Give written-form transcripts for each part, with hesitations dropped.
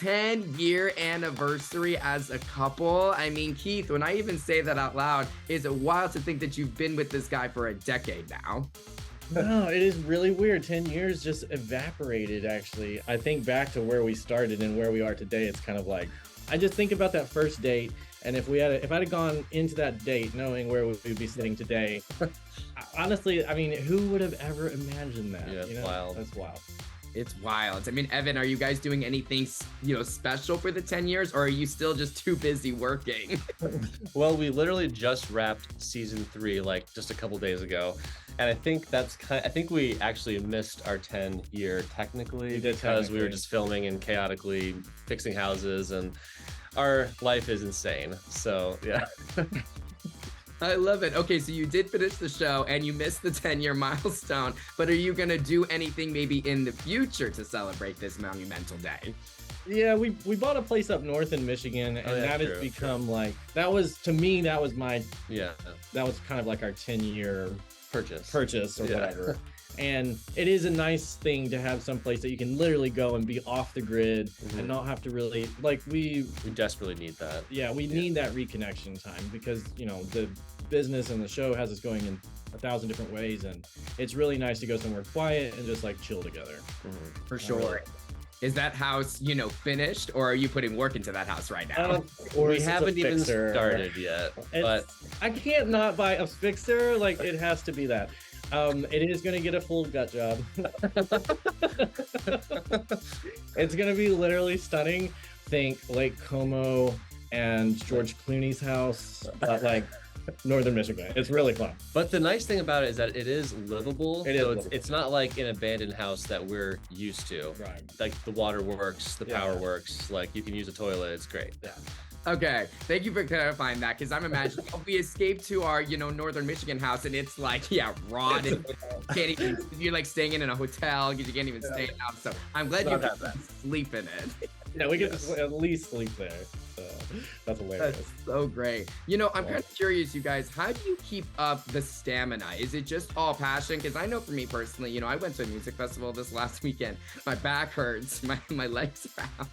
10-year anniversary as a couple. I mean, Keith, when I even say that out loud, it's wild to think that you've been with this guy for a decade now. No, it is really weird. 10 years just evaporated, actually. I think back to where we started and where we are today, it's kind of like, I just think about that first date, and if I'd have gone into that date knowing where we'd be sitting today, honestly, I mean, who would have ever imagined that? Yeah, it's wild. That's wild. It's wild. I mean, Evan, are you guys doing anything, special for the 10 years, or are you still just too busy working? Well, we literally just wrapped season 3 like just a couple days ago. And I think I think we actually missed our 10-year technically because we were just filming and chaotically fixing houses, and our life is insane. So, yeah. I love it. Okay, so you did finish the show and you missed the 10-year milestone, but are you going to do anything maybe in the future to celebrate this monumental day? Yeah, we bought a place up north in Michigan, and that has become like, that was kind of like our 10-year purchase or whatever. And it is a nice thing to have some place that you can literally go and be off the grid and not have to really, like, we desperately need that. Yeah, we need that reconnection time because, the business and the show has us going in 1,000 different ways, and it's really nice to go somewhere quiet and just like chill together. For sure. Is that house, finished, or are you putting work into that house right now? We haven't even started yet, but I can't not buy a fixer. Like, it has to be that. It is going to get a full gut job. It's going to be literally stunning. Think Lake Como and George Clooney's house, but like northern Michigan. It's really fun. But the nice thing about it is that it is livable. Livable. It's not like an abandoned house that we're used to. Right. Like the water works, the power works. Like you can use a toilet. It's great. Yeah. Okay, thank you for clarifying that, because I'm imagining we escaped to our, northern Michigan house, and it's like, rotted. Can't even, you're like staying in a hotel because you can't even stay in a house. So I'm glad you can sleep in it. Yeah, we get to at least sleep there. So that's hilarious. That's so great. I'm kind of curious, you guys, how do you keep up the stamina? Is it just all passion? Because I know for me personally, I went to a music festival this last weekend. My back hurts, my legs out.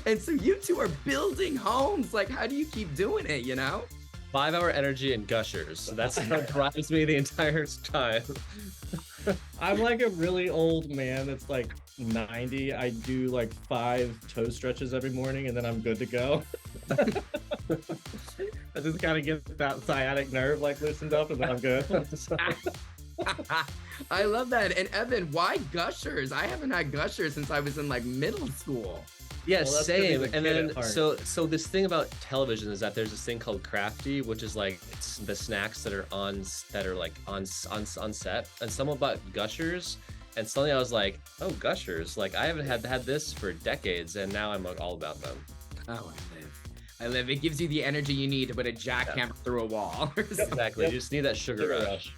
And so you two are building homes. Like, how do you keep doing it, 5-hour energy and Gushers. So that's what drives me the entire time. I'm like a really old man that's like 90. I do like 5 toe stretches every morning, and then I'm good to go. I just kind of get that sciatic nerve like loosened up, and then I'm good. I love that. And Evan, why Gushers? I haven't had Gushers since I was in like middle school. Yeah, same. And then so this thing about television is that there's this thing called Crafty, which is like the snacks that are on set. And someone bought Gushers, and suddenly I was like, oh, Gushers! Like I haven't had this for decades, and now I'm like all about them. Oh, I live. It gives you the energy you need to put a jackhammer through a wall. Exactly. You just need that sugar rush.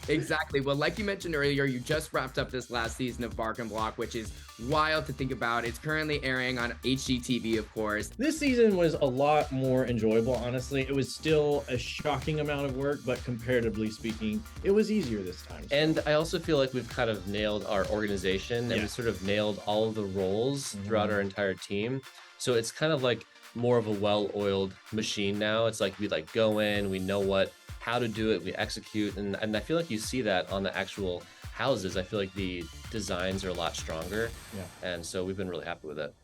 Exactly. Well, like you mentioned earlier, you just wrapped up this last season of Bark and Block, which is wild to think about. It's currently airing on HGTV, of course. This season was a lot more enjoyable, honestly. It was still a shocking amount of work, but comparatively speaking, it was easier this time. And I also feel like we've kind of nailed our organization, and we sort of nailed all of the roles throughout our entire team. So it's kind of like more of a well-oiled machine now. It's like we like go in, we know how to do it, we execute, and I feel like you see that on the actual houses. I feel like the designs are a lot stronger, and so we've been really happy with it.